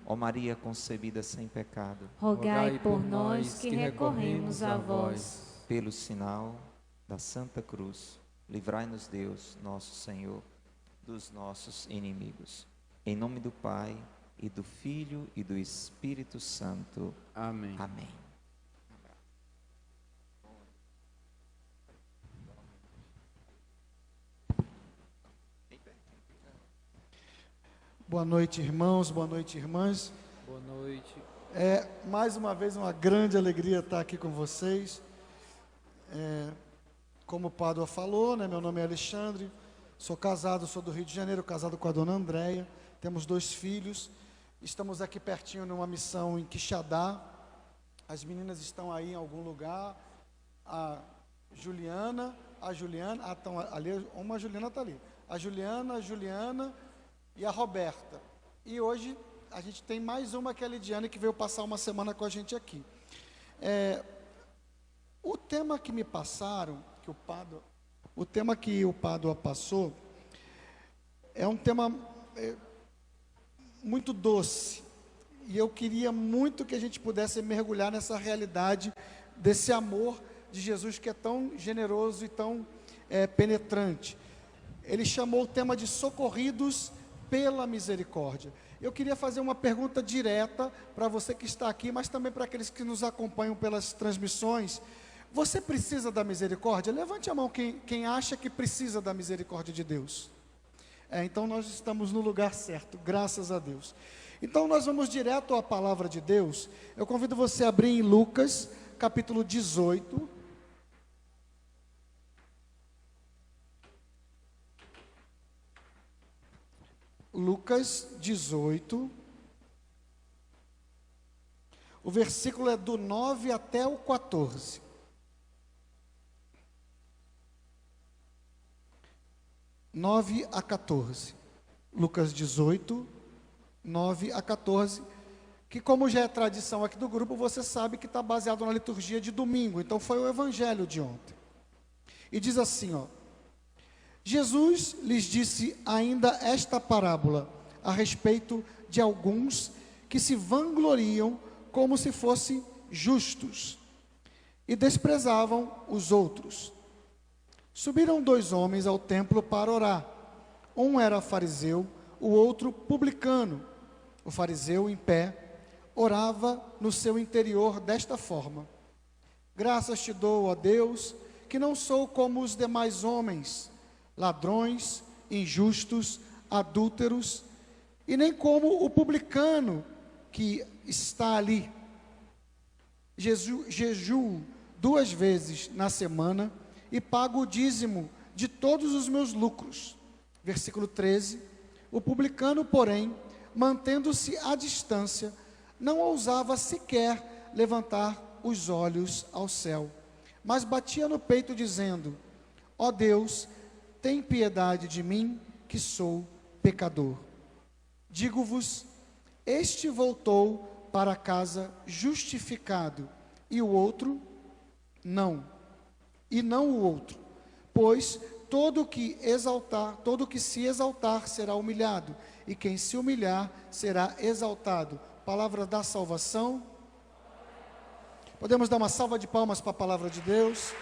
Ó Maria concebida sem pecado, rogai por nós que recorremos a vós. pelo sinal da Santa Cruz, livrai-nos Deus, nosso Senhor, dos nossos inimigos. Em nome do Pai, e do Filho, e do Espírito Santo. Amém. Amém. Boa noite, irmãos, boa noite, irmãs. Boa noite. Mais uma vez, uma grande alegria estar aqui com vocês. Como o Pádua falou, né, meu nome é Alexandre, sou casado, sou do Rio de Janeiro, casado com a dona Andréia, temos 2 filhos, estamos aqui pertinho numa missão em Quixadá, as meninas estão aí em algum lugar, a Juliana, estão ali, uma Juliana está ali, a Juliana e a Roberta, e hoje a gente tem mais uma que é a Lidiane, que veio passar uma semana com a gente aqui. O tema que me passaram, o tema que o Pádua passou, é um tema muito doce, e eu queria muito que a gente pudesse mergulhar nessa realidade desse amor de Jesus, que é tão generoso e tão penetrante. Ele chamou o tema de socorridos pela misericórdia. Eu queria fazer uma pergunta direta para você que está aqui, mas também para aqueles que nos acompanham pelas transmissões. Você precisa da misericórdia? Levante a mão quem acha que precisa da misericórdia de Deus. Então nós estamos no lugar certo, graças a Deus. Então nós vamos direto à palavra de Deus. Eu convido você a abrir em Lucas, capítulo 18. Lucas 18, o versículo é do 9 até o 14. (9 a 14). Lucas 18, 9 a 14, que, como já é tradição aqui do grupo, você sabe que está baseado na liturgia de domingo, então foi o evangelho de ontem. E diz assim, Jesus lhes disse ainda esta parábola a respeito de alguns que se vangloriam como se fossem justos e desprezavam os outros. Subiram 2 homens ao templo para orar. Um era fariseu, o outro publicano. O fariseu, em pé, orava no seu interior desta forma: graças te dou, ó Deus, que não sou como os demais homens, ladrões, injustos, adúlteros, e nem como o publicano que está ali. Jejuo 2 vezes na semana e pago o dízimo de todos os meus lucros. Versículo 13. O publicano, porém, mantendo-se à distância, não ousava sequer levantar os olhos ao céu, mas batia no peito dizendo: ó Deus, tem piedade de mim, que sou pecador. Digo-vos, este voltou para casa justificado, e o outro não. E não o outro, pois todo que se exaltar será humilhado, e quem se humilhar será exaltado. Palavra da salvação. Podemos dar uma salva de palmas para a palavra de Deus.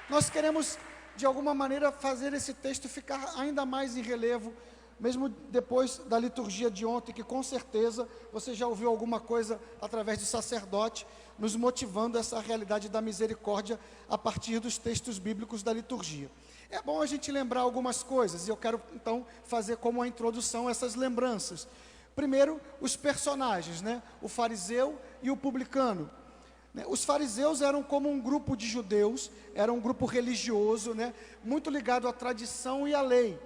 Nós queremos, de alguma maneira, fazer esse texto ficar ainda mais em relevo, mesmo depois da liturgia de ontem, que com certeza você já ouviu alguma coisa através do sacerdote, nos motivando essa realidade da misericórdia a partir dos textos bíblicos da liturgia. É bom a gente lembrar algumas coisas, e eu quero então fazer como a introdução essas lembranças. Primeiro, os personagens, né? O fariseu e o publicano. Os fariseus eram como um grupo de judeus, era um grupo religioso, né, muito ligado à tradição e à lei.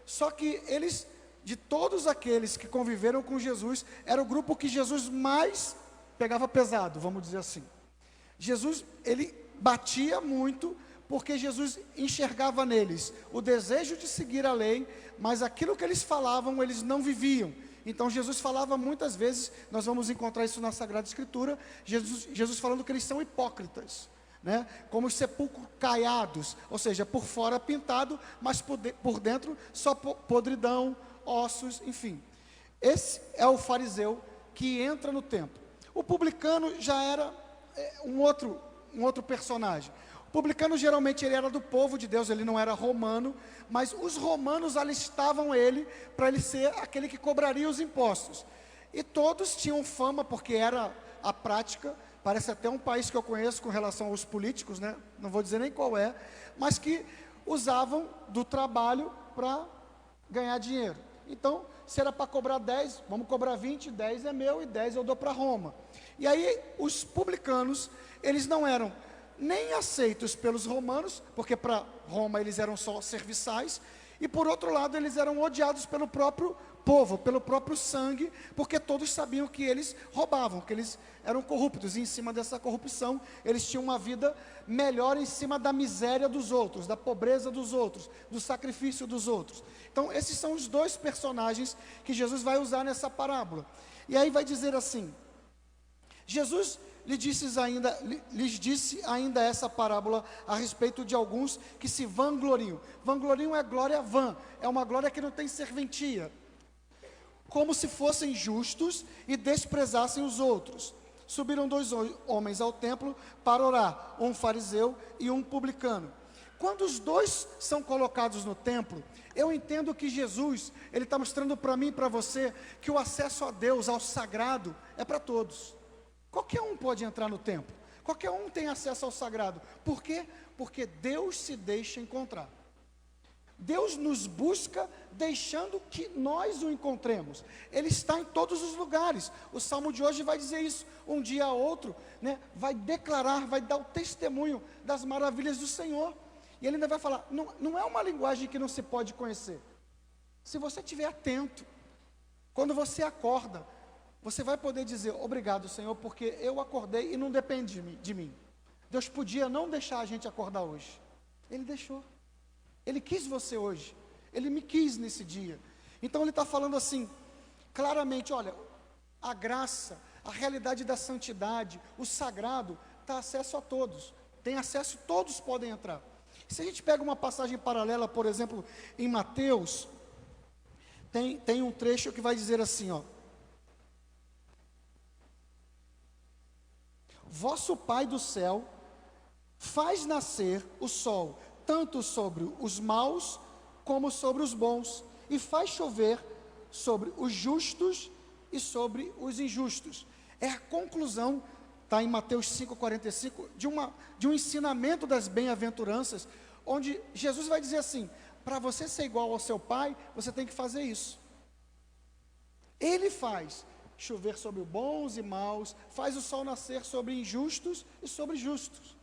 Só que eles, de todos aqueles que conviveram com Jesus, era o grupo que Jesus mais pegava pesado, vamos dizer assim. Jesus, ele batia muito, porque Jesus enxergava neles o desejo de seguir a lei, mas aquilo que eles falavam, eles não viviam. Então Jesus falava muitas vezes, nós vamos encontrar isso na Sagrada Escritura, Jesus falando que eles são hipócritas, né? Como os sepulcros caiados, ou seja, por fora pintado, mas por dentro só podridão, ossos, enfim. Esse é o fariseu que entra no templo. O publicano já era um outro personagem. O publicano geralmente ele era do povo de Deus, ele não era romano, mas os romanos alistavam ele para ele ser aquele que cobraria os impostos. E todos tinham fama, porque era a prática, parece até um país que eu conheço com relação aos políticos, né? Não vou dizer nem qual é, mas que usavam do trabalho para ganhar dinheiro. Então, se era para cobrar 10, vamos cobrar 20, 10 é meu e 10 eu dou para Roma. E aí, os publicanos, eles não eram nem aceitos pelos romanos, porque para Roma eles eram só serviçais, e por outro lado, eles eram odiados pelo próprio povo, pelo próprio sangue, porque todos sabiam que eles roubavam, que eles eram corruptos, e em cima dessa corrupção, eles tinham uma vida melhor em cima da miséria dos outros, da pobreza dos outros, do sacrifício dos outros. Então, esses são os dois personagens que Jesus vai usar nessa parábola. E aí vai dizer assim, Jesus lhes disse ainda essa parábola a respeito de alguns que se vangloriam. Vangloriam é glória vã, é uma glória que não tem serventia. Como se fossem justos e desprezassem os outros. Subiram 2 homens ao templo para orar, um fariseu e um publicano. Quando os dois são colocados no templo, eu entendo que Jesus, ele está mostrando para mim e para você, que o acesso a Deus, ao sagrado, é para todos. Qualquer um pode entrar no templo, qualquer um tem acesso ao sagrado. Por quê? Porque Deus se deixa encontrar. Deus nos busca deixando que nós o encontremos. Ele está em todos os lugares. O salmo de hoje vai dizer isso. Um dia ou outro, né, vai declarar, vai dar o testemunho das maravilhas do Senhor. E ele ainda vai falar, não é uma linguagem que não se pode conhecer. Se você estiver atento, quando você acorda, você vai poder dizer, obrigado Senhor, porque eu acordei e não depende de mim. Deus podia não deixar a gente acordar hoje. Ele deixou. Ele quis você hoje. Ele me quis nesse dia. Então ele está falando assim, claramente, olha, a graça, a realidade da santidade, o sagrado, está acesso a todos. Tem acesso, todos podem entrar. Se a gente pega uma passagem paralela, por exemplo, em Mateus, tem um trecho que vai dizer assim, ó. Vosso Pai do céu faz nascer o sol, tanto sobre os maus como sobre os bons, e faz chover sobre os justos e sobre os injustos. É a conclusão, está em Mateus 5,45, de um ensinamento das bem-aventuranças, onde Jesus vai dizer assim, para você ser igual ao seu Pai, você tem que fazer isso. Ele faz chover sobre bons e maus, faz o sol nascer sobre injustos e sobre justos.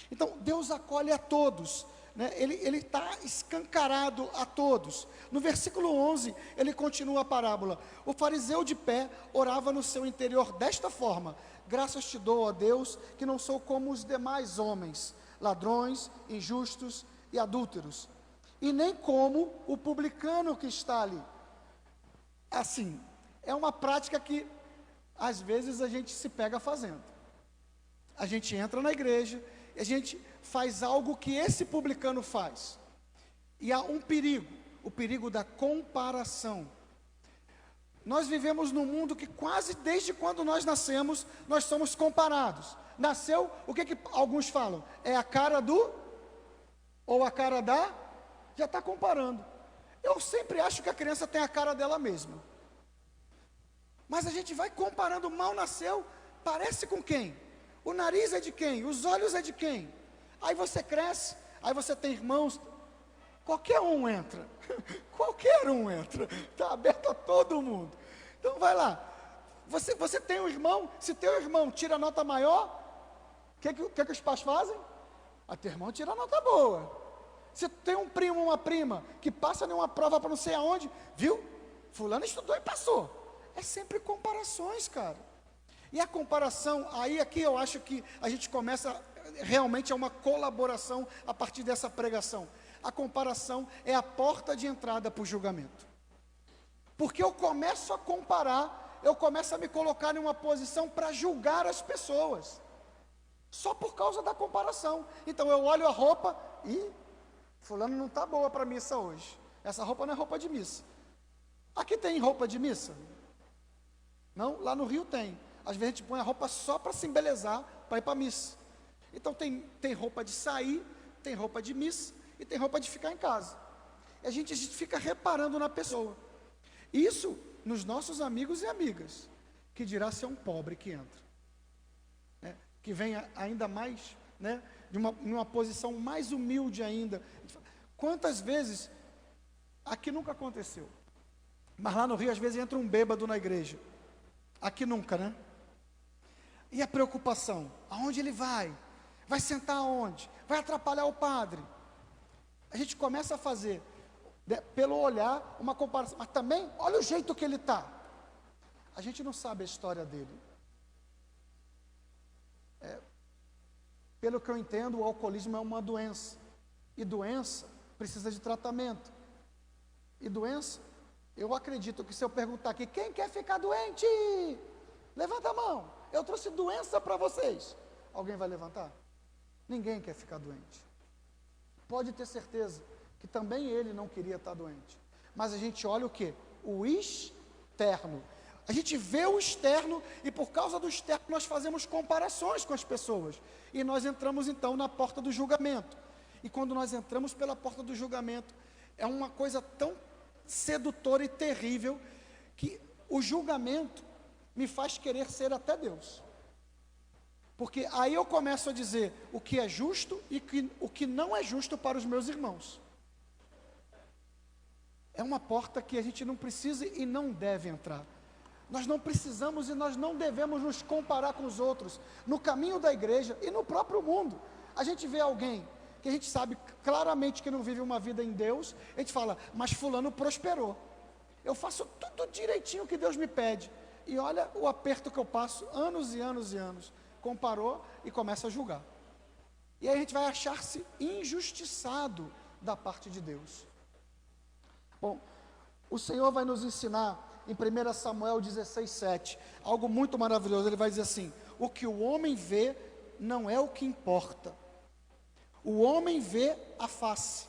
Então, Deus acolhe a todos, né? Ele está escancarado a todos. No versículo 11, ele continua a parábola. O fariseu de pé orava no seu interior desta forma, graças te dou, ó Deus, que não sou como os demais homens, ladrões, injustos e adúlteros, e nem como o publicano que está ali. Assim, é uma prática que, às vezes, a gente se pega fazendo. A gente entra na igreja, a gente faz algo que esse publicano faz. E há um perigo, o perigo da comparação. Nós vivemos num mundo que quase desde quando nós nascemos, nós somos comparados. Nasceu, o que alguns falam? É a cara do, ou a cara da, já está comparando. Eu sempre acho que a criança tem a cara dela mesma. Mas a gente vai comparando, mal nasceu, parece com quem? O nariz é de quem? Os olhos é de quem? Aí você cresce, aí você tem irmãos, qualquer um entra, qualquer um entra, está aberto a todo mundo. Então vai lá, você tem um irmão, se teu irmão tira nota maior, o que os pais fazem? A teu irmão tira nota boa. Se tem um primo ou uma prima que passa numa prova para não sei aonde, viu? Fulano estudou e passou. É sempre comparações, cara. E a comparação, aí aqui eu acho que a gente começa, realmente é uma colaboração a partir dessa pregação. A comparação é a porta de entrada para o julgamento. Porque eu começo a comparar, eu começo a me colocar em uma posição para julgar as pessoas. só por causa da comparação. Então eu olho a roupa e fulano não está boa para a missa hoje. Essa roupa não é roupa de missa. Aqui tem roupa de missa? Não? Lá no Rio tem. Às vezes a gente põe a roupa só para se embelezar, para ir para a missa. Então tem roupa de sair, tem roupa de missa e tem roupa de ficar em casa. E a gente fica reparando na pessoa. Isso nos nossos amigos e amigas, que dirá ser um pobre que entra, né? Que vem ainda mais, né, de uma posição mais humilde ainda. Quantas vezes, aqui nunca aconteceu, mas lá no Rio às vezes entra um bêbado na igreja, aqui nunca, né? E a preocupação, aonde ele vai? Vai sentar aonde? Vai atrapalhar o padre? A gente começa a fazer, pelo olhar, uma comparação, mas também, olha o jeito que ele está. A gente não sabe a história dele. Pelo que eu entendo, o alcoolismo é uma doença, e doença precisa de tratamento. E doença, eu acredito que se eu perguntar aqui, quem quer ficar doente? Levanta a mão, eu trouxe doença para vocês. Alguém vai levantar? Ninguém quer ficar doente. Pode ter certeza que também ele não queria estar doente. Mas a gente olha o quê? O externo. A gente vê o externo e por causa do externo nós fazemos comparações com as pessoas. E nós entramos então na porta do julgamento. E quando nós entramos pela porta do julgamento, é uma coisa tão sedutora e terrível que o julgamento me faz querer ser até Deus. Porque aí eu começo a dizer o que é justo e o que não é justo para os meus irmãos. É uma porta que a gente não precisa e não deve entrar. Nós não precisamos e nós não devemos nos comparar com os outros. No caminho da igreja e no próprio mundo, a gente vê alguém que a gente sabe claramente que não vive uma vida em Deus, a gente fala, mas fulano prosperou. Eu faço tudo direitinho que Deus me pede. E olha o aperto que eu passo, anos e anos e anos. Comparou e começa a julgar. E aí a gente vai achar-se injustiçado da parte de Deus. Bom, o Senhor vai nos ensinar em 1 Samuel 16:7, algo muito maravilhoso. Ele vai dizer assim: o que o homem vê não é o que importa. O homem vê a face,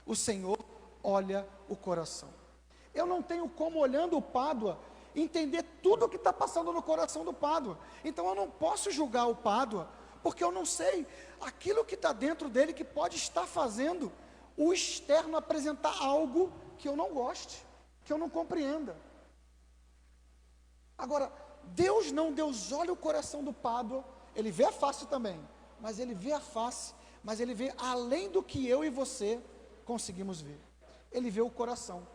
o Senhor olha o coração. Eu não tenho como, olhando o Pádua, entender tudo o que está passando no coração do Pádua. Então eu não posso julgar o Pádua, porque eu não sei aquilo que está dentro dele que pode estar fazendo o externo apresentar algo que eu não goste, que eu não compreenda. Agora, Deus não, Deus olha o coração do Pádua, Ele vê a face também, mas Ele vê a face, mas Ele vê além do que eu e você conseguimos ver. Ele vê o coração.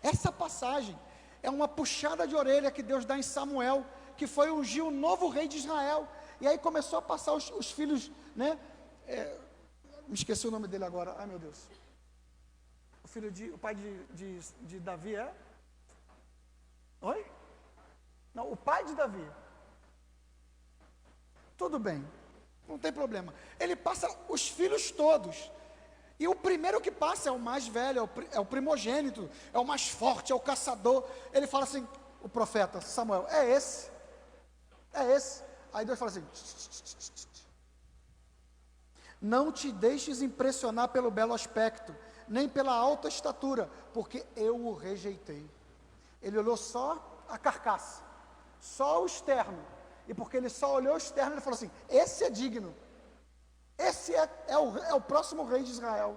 Essa passagem é uma puxada de orelha que Deus dá em Samuel, que foi ungir o novo rei de Israel, e aí começou a passar os filhos, né? Me esqueci o nome dele agora, ai meu Deus. O pai de Davi é? Oi? Não, o pai de Davi. Tudo bem, não tem problema. Ele passa os filhos todos. E o primeiro que passa é o mais velho, é o primogênito, é o mais forte, é o caçador. Ele fala assim, o profeta Samuel, é esse. Aí Deus fala assim, não te deixes impressionar pelo belo aspecto, nem pela alta estatura, porque eu o rejeitei. Ele olhou só a carcaça, só o externo, e porque ele só olhou o externo, ele falou assim, esse é digno, esse é o próximo rei de Israel.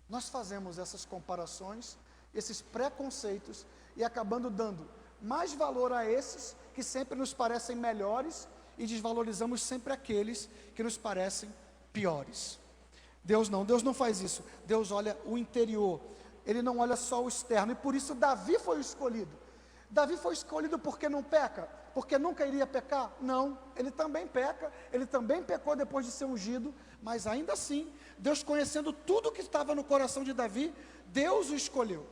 Nós fazemos essas comparações, esses preconceitos, e acabando dando mais valor a esses, que sempre nos parecem melhores, e desvalorizamos sempre aqueles que nos parecem piores. Deus não faz isso. Deus olha o interior, Ele não olha só o externo, e por isso Davi foi o escolhido. Davi foi escolhido porque não peca, porque nunca iria pecar? Não, ele também peca, ele também pecou depois de ser ungido, mas ainda assim, Deus conhecendo tudo que estava no coração de Davi, Deus o escolheu.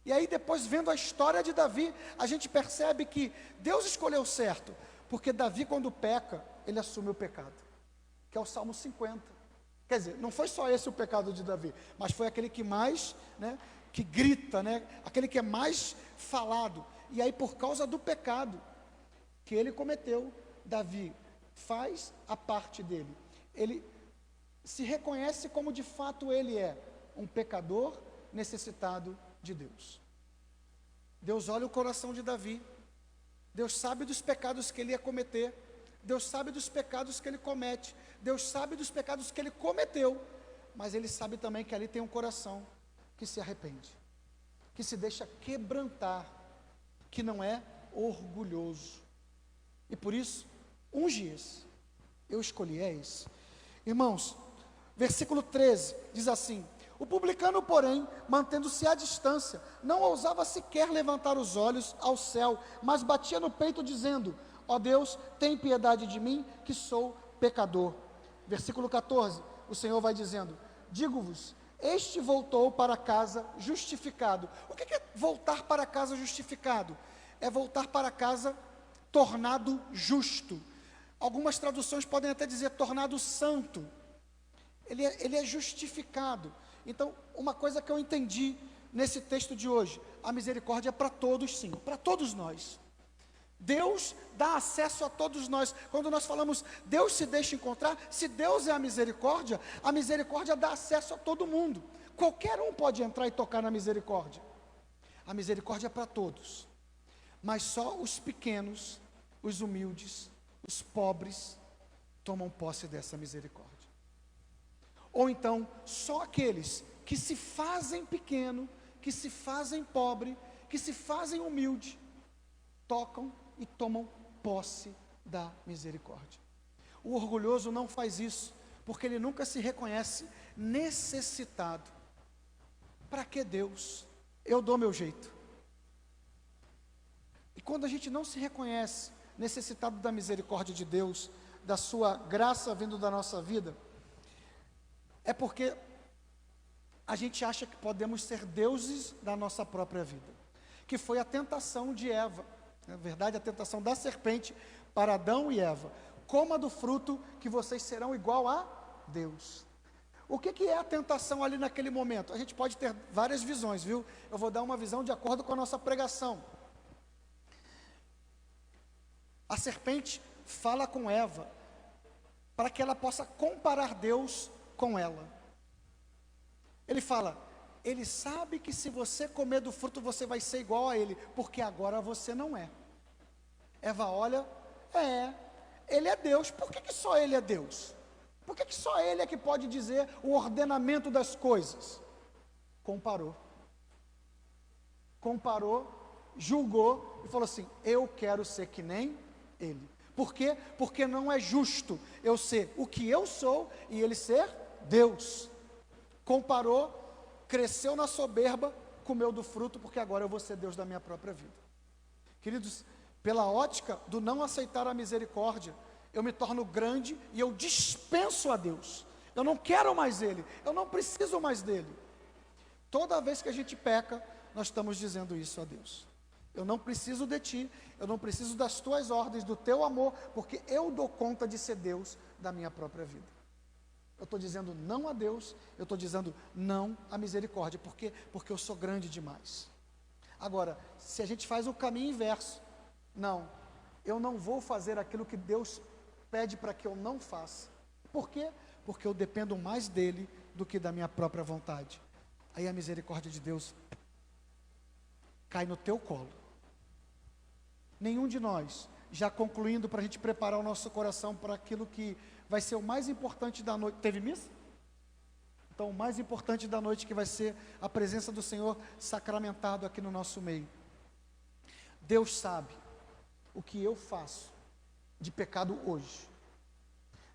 E aí depois, vendo a história de Davi, a gente percebe que Deus escolheu certo, porque Davi, quando peca, ele assume o pecado, que é o Salmo 50. Quer dizer, não foi só esse o pecado de Davi, mas foi aquele que mais, né, que grita, né, aquele que é mais falado. E aí, por causa do pecado que ele cometeu, Davi faz a parte dele. Ele se reconhece como de fato ele é, um pecador necessitado de Deus. Deus olha o coração de Davi, Deus sabe dos pecados que ele ia cometer, Deus sabe dos pecados que ele comete, Deus sabe dos pecados que ele cometeu, mas ele sabe também que ali tem um coração que se arrepende, que se deixa quebrantar, que não é orgulhoso. E por isso, unge-os, eu escolhi, é esse. Irmãos, versículo 13, diz assim: o publicano, porém, mantendo-se à distância, não ousava sequer levantar os olhos ao céu, mas batia no peito dizendo: ó Deus, tem piedade de mim, que sou pecador. Versículo 14, o Senhor vai dizendo: digo-vos, este voltou para casa justificado. O que é voltar para casa justificado? É voltar para casa tornado justo. Algumas traduções podem até dizer tornado santo. Ele é justificado. Então, uma coisa que eu entendi nesse texto de hoje: a misericórdia é para todos, sim, para todos nós. Deus dá acesso a todos nós. Quando nós falamos Deus se deixa encontrar, se Deus é a misericórdia dá acesso a todo mundo. Qualquer um pode entrar e tocar na misericórdia. A misericórdia é para todos, mas só os pequenos, os humildes, os pobres tomam posse dessa misericórdia. Ou então, só aqueles que se fazem pequeno, que se fazem pobre, que se fazem humilde, tocam e tomam posse da misericórdia. O orgulhoso não faz isso, porque ele nunca se reconhece necessitado. Para que Deus? Eu dou meu jeito. E quando a gente não se reconhece necessitado da misericórdia de Deus, da sua graça vindo da nossa vida, é porque a gente acha que podemos ser deuses da nossa própria vida, que foi a tentação de Eva, na verdade a tentação da serpente para Adão e Eva: coma do fruto que vocês serão igual a Deus. O que é a tentação ali naquele momento? A gente pode ter várias visões, viu? Eu vou dar uma visão de acordo com a nossa pregação. A serpente fala com Eva para que ela possa comparar Deus com ela. Ele fala: ele sabe que se você comer do fruto você vai ser igual a ele, porque agora você não é. Eva olha: ele é Deus, por que só ele é Deus? Por que só ele é que pode dizer o ordenamento das coisas? Comparou, julgou e falou assim: eu quero ser que nem ele. Por quê? Porque não é justo eu ser o que eu sou e ele ser Deus. Comparou, cresceu na soberba, comeu do fruto, porque agora eu vou ser Deus da minha própria vida. Queridos, pela ótica do não aceitar a misericórdia, eu me torno grande e eu dispenso a Deus. Eu não quero mais Ele, eu não preciso mais dEle. Toda vez que a gente peca, nós estamos dizendo isso a Deus: eu não preciso de Ti, eu não preciso das Tuas ordens, do Teu amor, porque eu dou conta de ser Deus da minha própria vida. Eu estou dizendo não a Deus, eu estou dizendo não à misericórdia, porque eu sou grande demais. Agora, se a gente faz o caminho inverso, não, eu não vou fazer aquilo que Deus pede para que eu não faça. Por quê? Porque eu dependo mais dEle do que da minha própria vontade. Aí a misericórdia de Deus cai no teu colo. Nenhum de nós, já concluindo, para a gente preparar o nosso coração para aquilo que vai ser o mais importante da noite. Teve missa? Então, o mais importante da noite, que vai ser a presença do Senhor sacramentado aqui no nosso meio. Deus sabe o que eu faço de pecado hoje.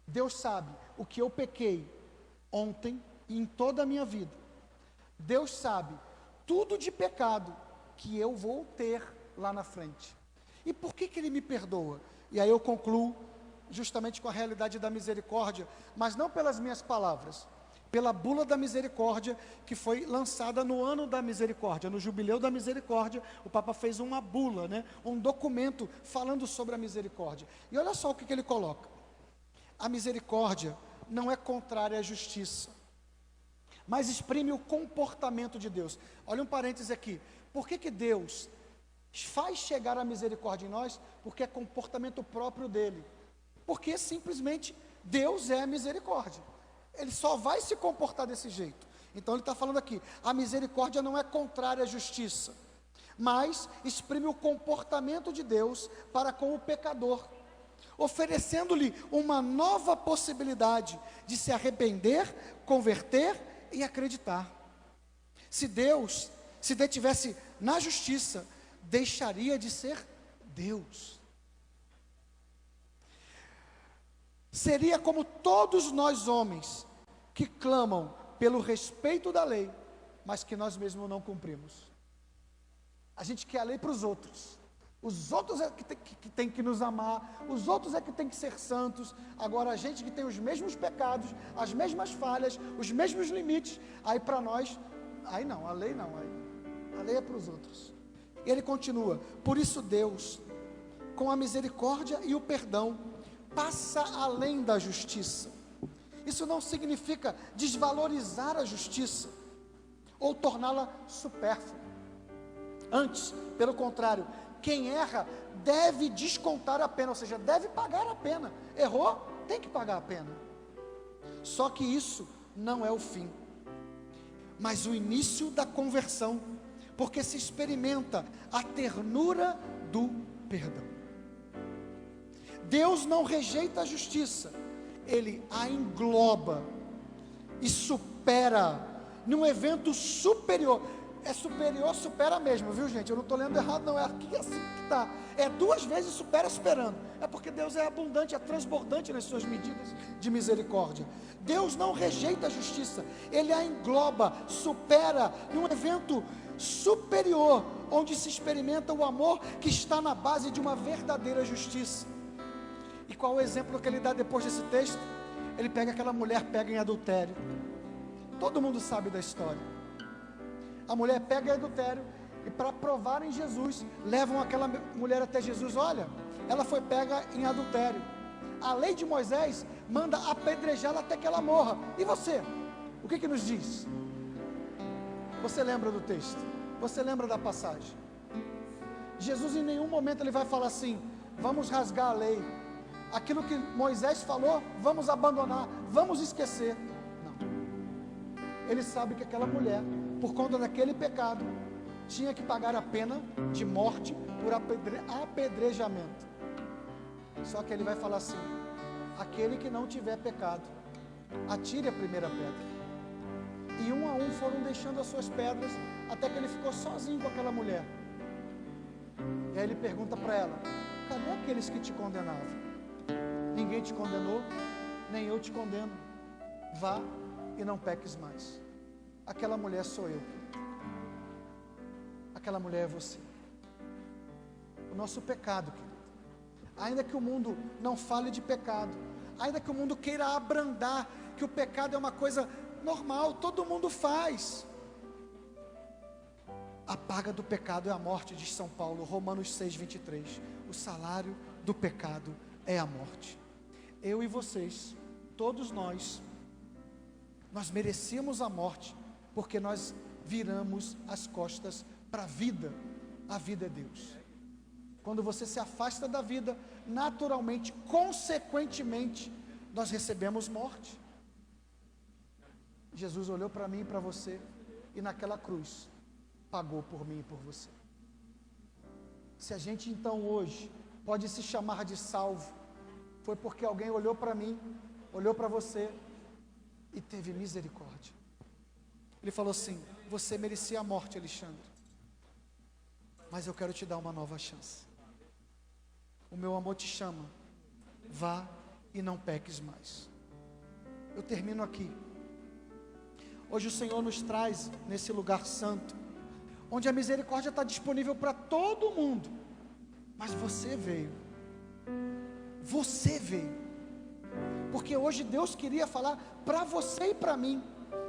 Deus sabe o que eu pequei ontem e em toda a minha vida. Deus sabe tudo de pecado que eu vou ter lá na frente. E por que Ele me perdoa? E aí eu concluo justamente com a realidade da misericórdia, mas não pelas minhas palavras, pela bula da misericórdia, que foi lançada no ano da misericórdia, no jubileu da misericórdia. O Papa fez uma bula, um documento falando sobre a misericórdia. E olha só o que ele coloca: a misericórdia não é contrária à justiça, mas exprime o comportamento de Deus. Olha um parêntese aqui: por que Deus faz chegar a misericórdia em nós? Porque é comportamento próprio dele. porque simplesmente Deus é a misericórdia. Ele só vai se comportar desse jeito. Então ele está falando aqui, a misericórdia não é contrária à justiça, mas exprime o comportamento de Deus para com o pecador, oferecendo-lhe uma nova possibilidade de se arrepender, converter e acreditar. Se Deus se detivesse na justiça, deixaria de ser Deus. Seria como todos nós homens que clamam pelo respeito da lei, mas que nós mesmos não cumprimos. A gente quer a lei para os outros é que tem que nos amar, os outros é que tem que ser santos. Agora a gente que tem os mesmos pecados, as mesmas falhas, os mesmos limites, aí para nós, aí não, a lei não, a lei é para os outros. E ele continua, por isso Deus, com a misericórdia e o perdão, passa além da justiça. Isso não significa desvalorizar a justiça, ou torná-la supérflua. Antes, pelo contrário, quem erra deve descontar a pena, ou seja, deve pagar a pena. Errou, tem que pagar a pena. Só que isso não é o fim, mas o início da conversão, porque se experimenta a ternura do perdão. Deus não rejeita a justiça, Ele a engloba e supera num evento superior. É superior, supera mesmo, viu gente? Eu não estou lendo errado não, é aqui assim que está. É 2 vezes supera superando. É porque Deus é abundante, é transbordante nas suas medidas de misericórdia. Deus não rejeita a justiça, Ele a engloba, supera num evento superior, onde se experimenta o amor que está na base de uma verdadeira justiça. E qual o exemplo que ele dá depois desse texto? Ele pega aquela mulher, pega em adultério. Todo mundo sabe da história. A mulher pega em adultério e para provarem Jesus, levam aquela mulher até Jesus. Olha, ela foi pega em adultério. A lei de Moisés manda apedrejá-la até que ela morra. E você? O que nos diz? Você lembra do texto? Você lembra da passagem? Jesus em nenhum momento ele vai falar assim, vamos rasgar a lei. Aquilo que Moisés falou, vamos abandonar, vamos esquecer. Não. Ele sabe que aquela mulher, por conta daquele pecado, tinha que pagar a pena de morte por apedrejamento. Só que ele vai falar assim, aquele que não tiver pecado, atire a primeira pedra. E um a um foram deixando as suas pedras, até que ele ficou sozinho com aquela mulher. E aí ele pergunta para ela, cadê aqueles que te condenavam? Ninguém te condenou, nem eu te condeno. Vá e não peques mais. Aquela mulher sou eu. Aquela mulher é você. O nosso pecado, querido. Ainda que o mundo não fale de pecado, ainda que o mundo queira abrandar que o pecado é uma coisa normal, todo mundo faz. A paga do pecado é a morte, diz São Paulo, Romanos 6:23. O salário do pecado é a morte. Eu e vocês, todos nós merecíamos a morte, porque nós viramos as costas para a vida é Deus. Quando você se afasta da vida, naturalmente, consequentemente, nós recebemos morte. Jesus olhou para mim e para você, e naquela cruz, pagou por mim e por você. Se a gente então hoje pode se chamar de salvo, foi porque alguém olhou para mim, olhou para você e teve misericórdia. Ele falou assim, você merecia a morte, Alexandre, mas eu quero te dar uma nova chance. O meu amor te chama, vá e não peques mais. Eu termino aqui. Hoje o Senhor nos traz nesse lugar santo, onde a misericórdia está disponível para todo mundo, mas você veio, porque hoje Deus queria falar para você e para mim,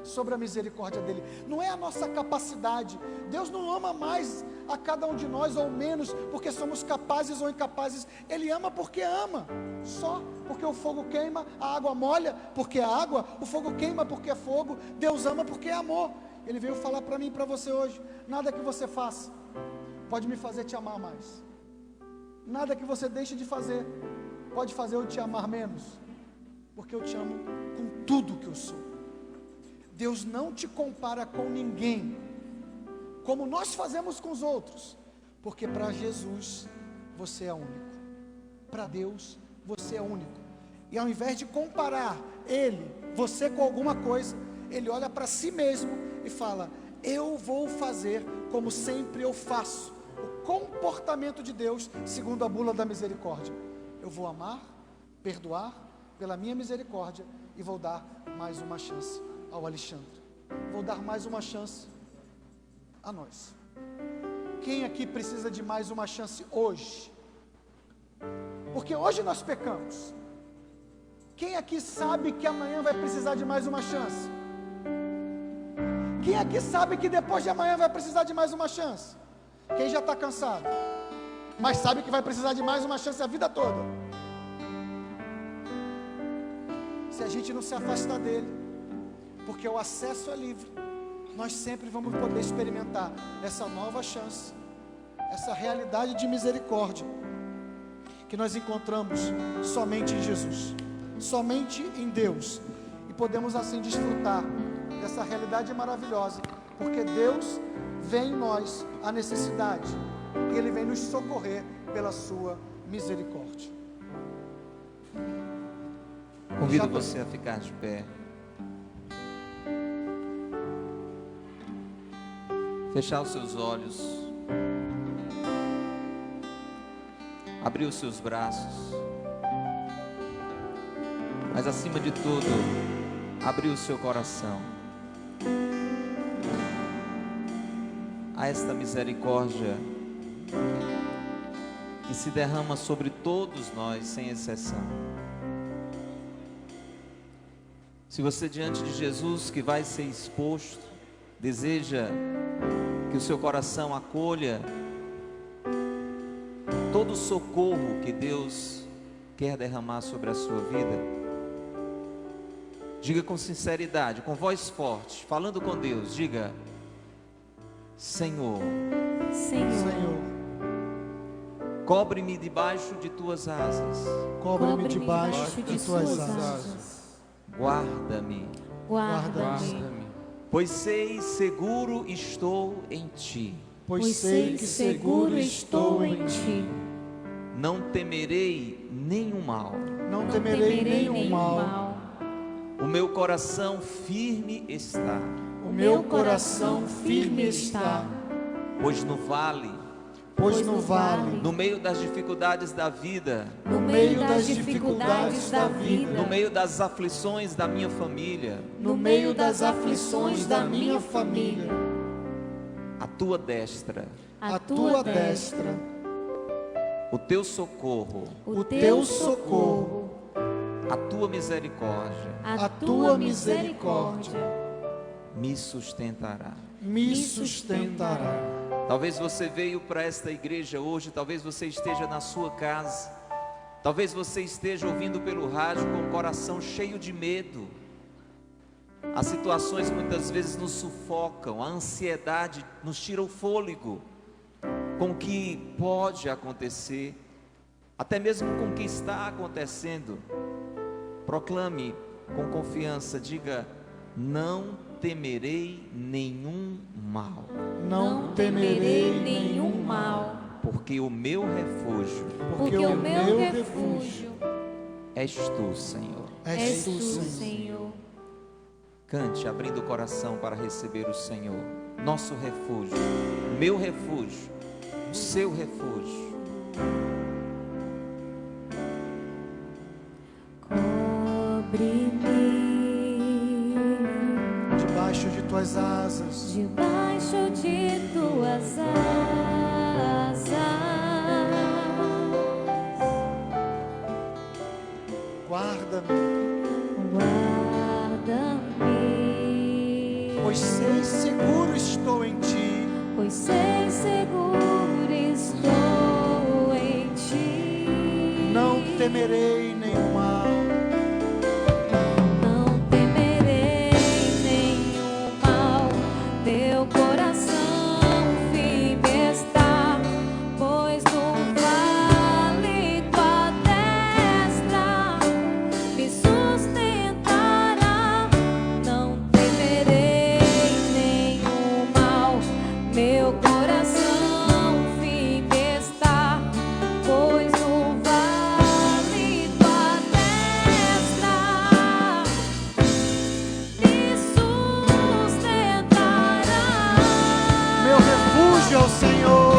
sobre a misericórdia dele. Não é a nossa capacidade, Deus não ama mais a cada um de nós, ou menos, porque somos capazes ou incapazes. Ele ama porque ama, só porque o fogo queima, a água molha porque é água, o fogo queima porque é fogo. Deus ama porque é amor. Ele veio falar para mim e para você hoje, nada que você faça pode me fazer te amar mais, nada que você deixe de fazer pode fazer eu te amar menos? Porque eu te amo com tudo que eu sou. Deus não te compara com ninguém, como nós fazemos com os outros, porque para Jesus você é único, para Deus você é único. E ao invés de comparar você com alguma coisa, Ele olha para si mesmo e fala: eu vou fazer como sempre eu faço. O comportamento de Deus segundo a bula da misericórdia: eu vou amar, perdoar pela minha misericórdia, e vou dar mais uma chance ao Alexandre, vou dar mais uma chance a nós. Quem aqui precisa de mais uma chance hoje? Porque hoje nós pecamos. Quem aqui sabe que amanhã vai precisar de mais uma chance? Quem aqui sabe que depois de amanhã vai precisar de mais uma chance? Quem já está cansado, mas sabe que vai precisar de mais uma chance a vida toda? Se a gente não se afastar dele, porque o acesso é livre, nós sempre vamos poder experimentar essa nova chance, essa realidade de misericórdia que nós encontramos somente em Jesus, somente em Deus, e podemos assim desfrutar dessa realidade maravilhosa, porque Deus vê em nós a necessidade, e Ele vem nos socorrer pela sua misericórdia. Convido você a ficar de pé. Fechar os seus olhos. Abrir os seus braços. Mas acima de tudo, abrir o seu coração a esta misericórdia que se derrama sobre todos nós, sem exceção. Se você, diante de Jesus que vai ser exposto, deseja que o seu coração acolha todo o socorro que Deus quer derramar sobre a sua vida, diga com sinceridade, com voz forte, falando com Deus, diga: Senhor, cobre-me debaixo de tuas asas, cobre-me debaixo de tuas asas. Guarda-me, pois sei seguro estou em ti. Pois sei que seguro estou em ti. Não temerei nenhum mal. Não temerei nenhum mal. O meu coração firme está. O meu coração firme está. Pois no vale, no meio das dificuldades da vida, no meio das dificuldades da vida, no meio das aflições da minha família, no meio das aflições da minha família, a tua destra, a tua destra, o teu socorro, o teu socorro, a tua misericórdia, a tua misericórdia me sustentará. Me sustentará. Talvez você veio para esta igreja hoje, talvez você esteja na sua casa, talvez você esteja ouvindo pelo rádio com o coração cheio de medo. As situações muitas vezes nos sufocam, a ansiedade nos tira o fôlego com o que pode acontecer, até mesmo com o que está acontecendo. Proclame com confiança, diga: não temerei nenhum mal. Não temerei nenhum mal, porque o meu refúgio, porque o meu refúgio és tu, Senhor. és tu, Senhor. Cante abrindo o coração para receber o Senhor, nosso refúgio, meu refúgio, o seu refúgio. Cobre-me debaixo de tuas asas, debaixo de tuas asas. Guarda-me, pois Pois sei seguro estou em ti. Pois sei seguro estou em ti. Não temerei nenhum mal. Não temerei nenhum mal. Teu coração firme está, pois no vale tua Senhor.